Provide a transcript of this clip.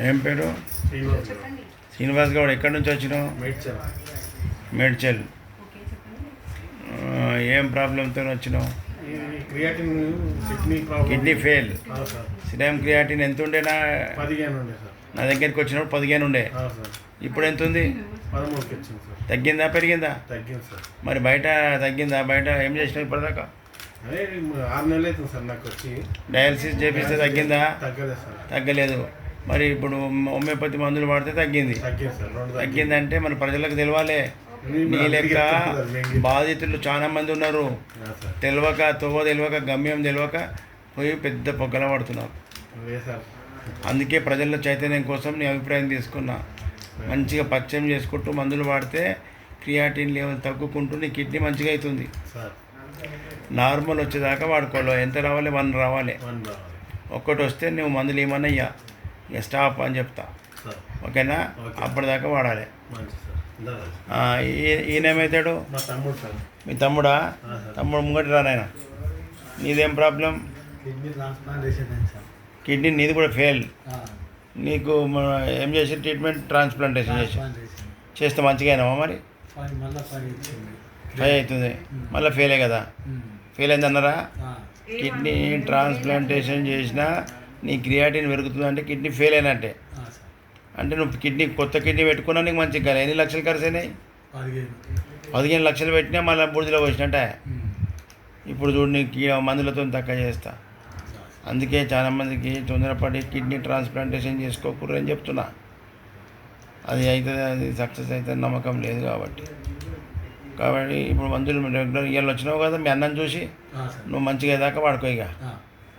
ఏం పేరు? శ్రీనివాస్ గౌడ్. ఎక్కడి నుంచి వచ్చినావు? మేడ్చల్. ఏం ప్రాబ్లంతో వచ్చినావు? Kidney fail. సిరామ్ క్రియాటిన్ ఎంత ఉండేనా? 15 ఉండే సార్. నా దగ్గరికి వచ్చినప్పుడు 15 ఉండే. ఇప్పుడు ఎంత ఉంది? 13కి వచ్చింది సార్. తగ్గిందా పెరిగిందా? తగ్గింది సార్. మరి బయట తగ్గిందా? బయట ఏం చేసినావు ఇప్పటిదాకా? అదే 6 నెలలు అవుతుంది సార్ నాకు వచ్చి. డయాలసిస్ చేపిస్తే తగ్గిందా? తగ్గలేదు సార్. తగ్గలేదు. మరి ఇప్పుడు హోమియోపతి మందులు వాడితే తగ్గింది. తగ్గింది సార్. తగ్గిందంటే మన ప్రజలకు తెలవాలి. నీ లెక్క బాధితులు చాలా మంది ఉన్నారు. తెలియక తెలియక గమ్యం తెలియక పోయి పెద్ద పొగ్గల పడుతున్నారు. అందుకే ప్రజల చైతన్యం కోసం నీ అభిప్రాయం తీసుకున్నా. మంచిగా పరిచయం చేసుకుంటూ మందులు వాడితే క్రియాటిన్ లెవెల్ తగ్గుకుంటూ నీ కిడ్నీ మంచిగా అవుతుంది. నార్మల్ వచ్చేదాకా వాడుకోవాలి. ఎంత రావాలి? 1 రావాలి. ఒక్కటి వస్తే నువ్వు మందులు ఏమన్నా ఇక స్టాప్ అని చెప్తా. ఓకేనా? అప్పటిదాకా వాడాలి. ఈయన ఏమవుతాడు? మీ తమ్ముడా? తమ్ముడు ముంగటి రానాయన. నీదేం ప్రాబ్లం? కిడ్నీ నీది కూడా ఫెయిల్. నీకు ఏం చేసి ట్రీట్మెంట్? ట్రాన్స్ప్లాంటేషన్ చేస్తే మంచిగా అయినావా? మరి 5 అవుతుంది. మళ్ళీ ఫెయిలే కదా? ఫెయిల్ అయింది అన్నారా? కిడ్నీ ట్రాన్స్ప్లాంటేషన్ చేసినా నీ క్రియాటిన్ పెరుగుతుంది అంటే కిడ్నీ ఫెయిల్ అయినట్టే. అంటే నువ్వు కొత్త కిడ్నీ పెట్టుకున్నా నీకు మంచిగా కాదు. ఎన్ని లక్షలు ఖర్చు అయినాయి? 15 లక్షలు పెట్టినా మళ్ళీ బూడిదలో వచ్చినట్టే. ఇప్పుడు చూడు నీకు మందులతో తక్కువ చేస్తా. అందుకే చాలామందికి తొందరపడి కిడ్నీ ట్రాన్స్ప్లాంటేషన్ చేసుకోకూడదు అని చెప్తున్నా. అది అవుతుంది, అది సక్సెస్ అవుతుంది నమ్మకం లేదు కాబట్టి ఇప్పుడు మందులు రెగ్యులర్ ఇవాళ వచ్చినావు కదా మీ అన్నం చూసి నువ్వు మంచిగా దాకా వాడుకో. ఇక